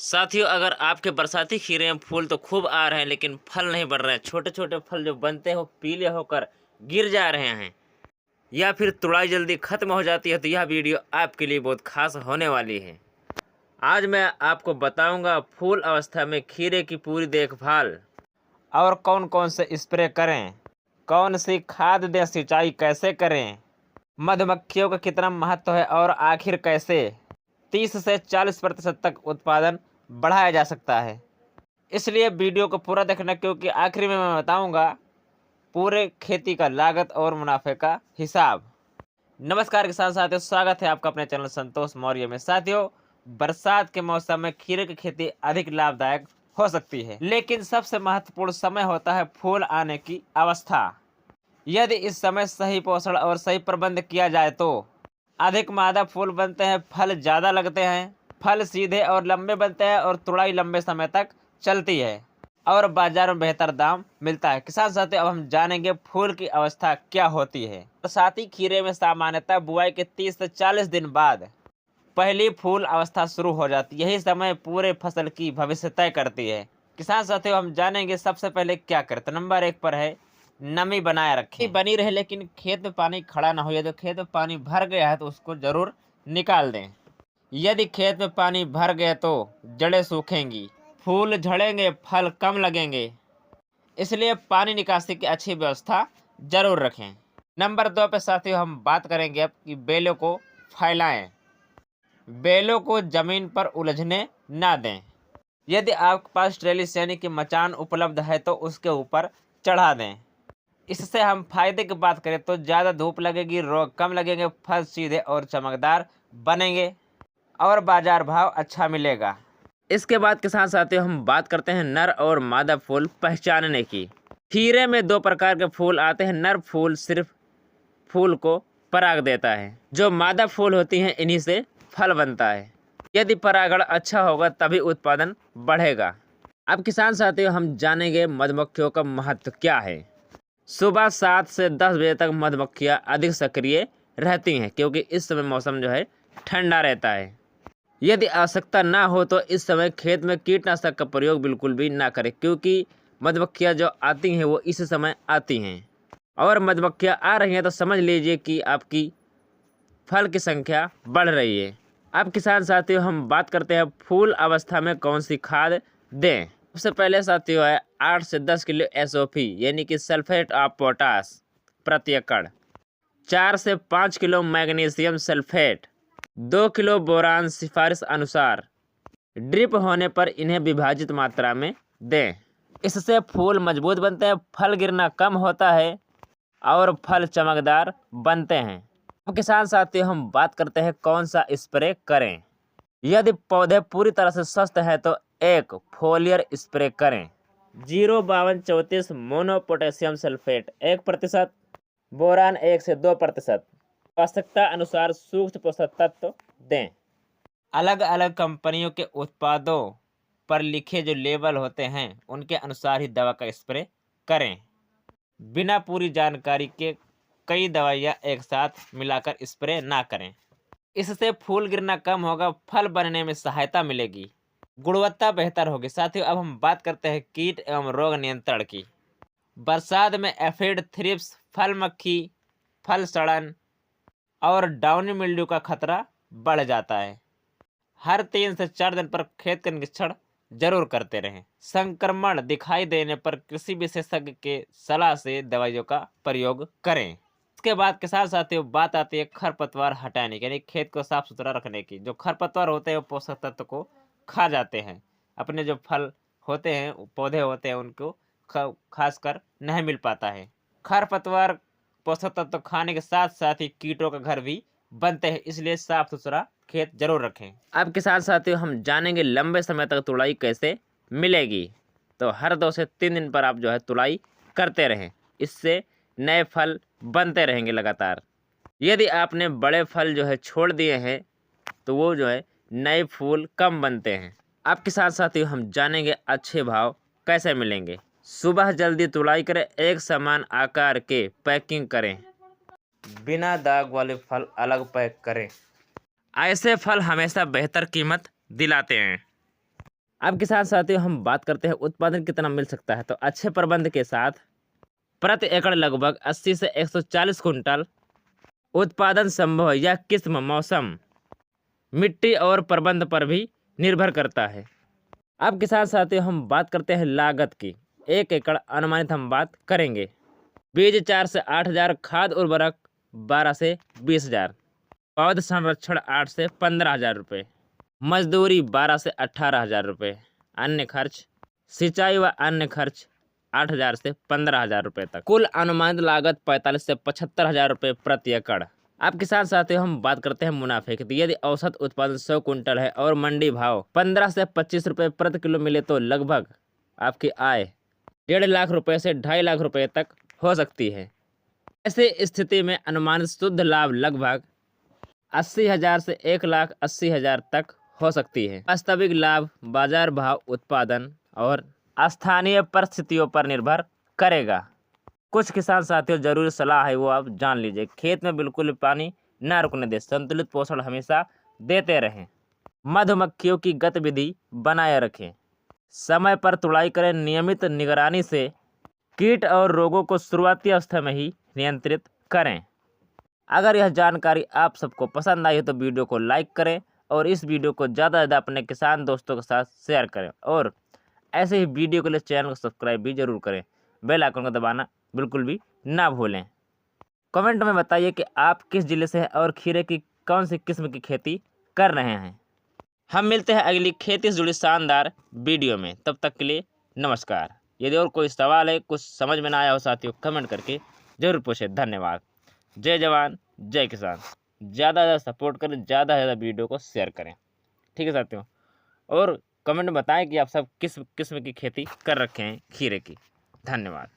साथियों, अगर आपके बरसाती खीरे में फूल तो खूब आ रहे हैं लेकिन फल नहीं बढ़ रहे हैं, छोटे छोटे फल जो बनते हैं वो पीले होकर गिर जा रहे हैं या फिर तुड़ाई जल्दी खत्म हो जाती है, तो यह वीडियो आपके लिए बहुत खास होने वाली है। आज मैं आपको बताऊंगा फूल अवस्था में खीरे की पूरी देखभाल और कौन कौन से स्प्रे करें, कौन सी खाद दें, सिंचाई कैसे करें, मधुमक्खियों का कितना महत्व है और आखिर कैसे 30 से 40% तक उत्पादन बढ़ाया जा सकता है। इसलिए वीडियो को पूरा देखना, क्योंकि आखिर में मैं बताऊंगा पूरे खेती का लागत और मुनाफे का हिसाब। नमस्कार किसान साथियों, स्वागत है आपका अपने चैनल संतोष मौर्य में। साथियों, बरसात के मौसम में खीरे की खेती अधिक लाभदायक हो सकती है, लेकिन सबसे महत्वपूर्ण समय होता है फूल आने की अवस्था। यदि इस समय सही पोषण और सही प्रबंध किया जाए तो अधिक मादा फूल बनते हैं, फल ज़्यादा लगते हैं, फल सीधे और लंबे बनते हैं और तुड़ाई लंबे समय तक चलती है और बाजार में बेहतर दाम मिलता है। किसान साथियों, अब हम जानेंगे फूल की अवस्था क्या होती है। बरसाती खीरे में सामान्यतः बुआई के 30 से 40 दिन बाद पहली फूल अवस्था शुरू हो जाती है। यही समय पूरे फसल की भविष्य तय करती है। किसान साथियों, हम जानेंगे सबसे पहले क्या करें। तो नंबर 1 पर है नमी बनाए रखें। बनी रहे लेकिन खेत में पानी खड़ा ना हो। यदि खेत में पानी भर गया है तो उसको जरूर निकाल दें। यदि खेत में पानी भर गया तो जड़ें सूखेंगी, फूल झड़ेंगे, फल कम लगेंगे, इसलिए पानी निकासी की अच्छी व्यवस्था जरूर रखें। नंबर 2 पे साथियों हम बात करेंगे अब कि बेलों को फैलाएं। बेलों को जमीन पर उलझने ना दें। यदि आपके पास ट्रेलिस यानी कि मचान उपलब्ध है तो उसके ऊपर चढ़ा दें। इससे हम फायदे की बात करें तो ज़्यादा धूप लगेगी, रोग कम लगेंगे, फल सीधे और चमकदार बनेंगे और बाजार भाव अच्छा मिलेगा। इसके बाद किसान साथियों हम बात करते हैं नर और मादा फूल पहचानने की। खीरे में 2 प्रकार के फूल आते हैं। नर फूल सिर्फ फूल को पराग देता है, जो मादा फूल होती हैं इन्हीं से फल बनता है। यदि परागण अच्छा होगा तभी उत्पादन बढ़ेगा। अब किसान साथियों हम जानेंगे मधुमक्खियों का महत्व क्या है। सुबह 7 से 10 बजे तक मधुमक्खियाँ अधिक सक्रिय रहती हैं, क्योंकि इस समय मौसम जो है ठंडा रहता है। यदि आवश्यकता ना हो तो इस समय खेत में कीटनाशक का प्रयोग बिल्कुल भी ना करें, क्योंकि मधुमक्खियाँ जो आती हैं वो इस समय आती हैं और मधुमक्खियाँ आ रही हैं तो समझ लीजिए कि आपकी फल की संख्या बढ़ रही है। अब किसान साथियों हम बात करते हैं फूल अवस्था में कौन सी खाद दें। सबसे पहले साथियों है 8 से 10 किलो SOP यानी कि सल्फेट ऑफ पोटास प्रति एकड़, 4 से 5 kilo magnesium sulphate, 2 kilo boron सिफारिश अनुसार। ड्रिप होने पर इन्हें विभाजित मात्रा में दें। इससे फूल मजबूत बनते हैं, फल गिरना कम होता है और फल चमकदार बनते हैं। अब किसान साथियों हम बात करते हैं कौन सा स्प्रे करें। यदि पौधे पूरी तरह से स्वस्थ हैं तो एक फोलियर स्प्रे करें। 05234 मोनो पोटेशियम सल्फेट 1%, बोरान 1 से 2%। आवश्यकता अनुसार सूक्ष्म पोषक तत्व दें। अलग अलग कंपनियों के उत्पादों पर लिखे जो लेबल होते हैं उनके अनुसार ही दवा का स्प्रे करें। बिना पूरी जानकारी के कई दवाइयाँ एक साथ मिलाकर स्प्रे ना करें। इससे फूल गिरना कम होगा, फल बनने में सहायता मिलेगी, गुणवत्ता बेहतर होगी। साथियों अब हम बात करते हैं कीट एवं रोग नियंत्रण की। बरसात में एफिड, थ्रिप्स, फल मक्खी, फल सड़न और डाउनी मिल्ड्यू का खतरा बढ़ जाता है। हर 3 से 4 दिन पर खेत का निरीक्षण जरूर करते रहें। संक्रमण दिखाई देने पर कृषि विशेषज्ञ के सलाह से दवाइयों का प्रयोग करें। इसके बाद किसान साथियों बात आती है खरपतवार हटाने की, यानी खेत को साफ सुथरा रखने की। जो खरपतवार होते हैं वो पोषक तत्व को खा जाते हैं। अपने जो फल होते हैं, पौधे होते हैं, उनको खासकर नहीं मिल पाता है। खरपतवार पोषक तत्व खाने के साथ साथ ही कीटों का घर भी बनते हैं, इसलिए साफ सुथरा खेत जरूर रखें। अब किसान साथियों हम जानेंगे लंबे समय तक तुड़ाई कैसे मिलेगी। तो हर 2 से 3 दिन पर आप जो है तुड़ाई करते रहें, इससे नए फल बनते रहेंगे लगातार। यदि आपने बड़े फल जो है छोड़ दिए हैं तो वो जो है नए फूल कम बनते हैं। अब किसान साथियों हम जानेंगे अच्छे भाव कैसे मिलेंगे। सुबह जल्दी तुड़ाई करें, एक समान आकार के पैकिंग करें, बिना दाग वाले फल अलग पैक करें। ऐसे फल हमेशा बेहतर कीमत दिलाते हैं। अब किसान साथियों हम बात करते हैं उत्पादन कितना मिल सकता है। तो अच्छे प्रबंध के साथ प्रति एकड़ लगभग 80 से 140 कुंटल उत्पादन संभव है। यह किस्म, मौसम, मिट्टी और प्रबंध पर भी निर्भर करता है। अब किसान साथियों हम बात करते हैं लागत की। 1 एकड़ अनुमानित हम बात करेंगे। बीज 4 से 8,000, खाद उर्वरक 12 से 20,000, पौध संरक्षण 8 से 15,000 रुपये, मजदूरी 12 से 18,000 रुपये, अन्य खर्च, सिंचाई व अन्य खर्च 8,000 से 15,000 रुपये तक। कुल अनुमानित लागत 45 से 75,000 रुपये प्रति एकड़। अब किसान साथियों हम बात करते हैं मुनाफे की। तो यदि औसत उत्पादन 100 कुंटल है और मंडी भाव 15 से 25 रुपये प्रति किलो मिले तो लगभग आपकी आय 1.5 लाख रुपये से 2.5 लाख रुपये तक हो सकती है। ऐसे स्थिति में अनुमानित शुद्ध लाभ लगभग 80,000 से 1,80,000 तक हो सकती है। वास्तविक लाभ बाजार भाव, उत्पादन और स्थानीय परिस्थितियों पर निर्भर करेगा। कुछ किसान साथियों जरूरी सलाह है वो आप जान लीजिए। खेत में बिल्कुल भी पानी ना रुकने दें, संतुलित पोषण हमेशा देते रहें, मधुमक्खियों की गतिविधि बनाए रखें, समय पर तुड़ाई करें, नियमित निगरानी से कीट और रोगों को शुरुआती अवस्था में ही नियंत्रित करें। अगर यह जानकारी आप सबको पसंद आई हो तो वीडियो को लाइक करें और इस वीडियो को ज़्यादा से ज़्यादा अपने किसान दोस्तों के साथ शेयर करें और ऐसे ही वीडियो के लिए चैनल को सब्सक्राइब भी जरूर करें। बेल आइकन को दबाना बिल्कुल भी ना भूलें। कमेंट में बताइए कि आप किस जिले से हैं और खीरे की कौन सी किस्म की खेती कर रहे हैं। हम मिलते हैं अगली खेती से जुड़ी शानदार वीडियो में। तब तक के लिए नमस्कार। यदि और कोई सवाल है, कुछ समझ में ना आया हो साथियों, कमेंट करके जरूर पूछें। धन्यवाद। जय जवान जय किसान। ज़्यादा से ज़्यादा सपोर्ट करें, ज़्यादा से ज़्यादा वीडियो को शेयर करें। ठीक है साथियों, और कमेंट में बताएं कि आप सब किस किस्म की खेती कर रखे हैं खीरे की। धन्यवाद।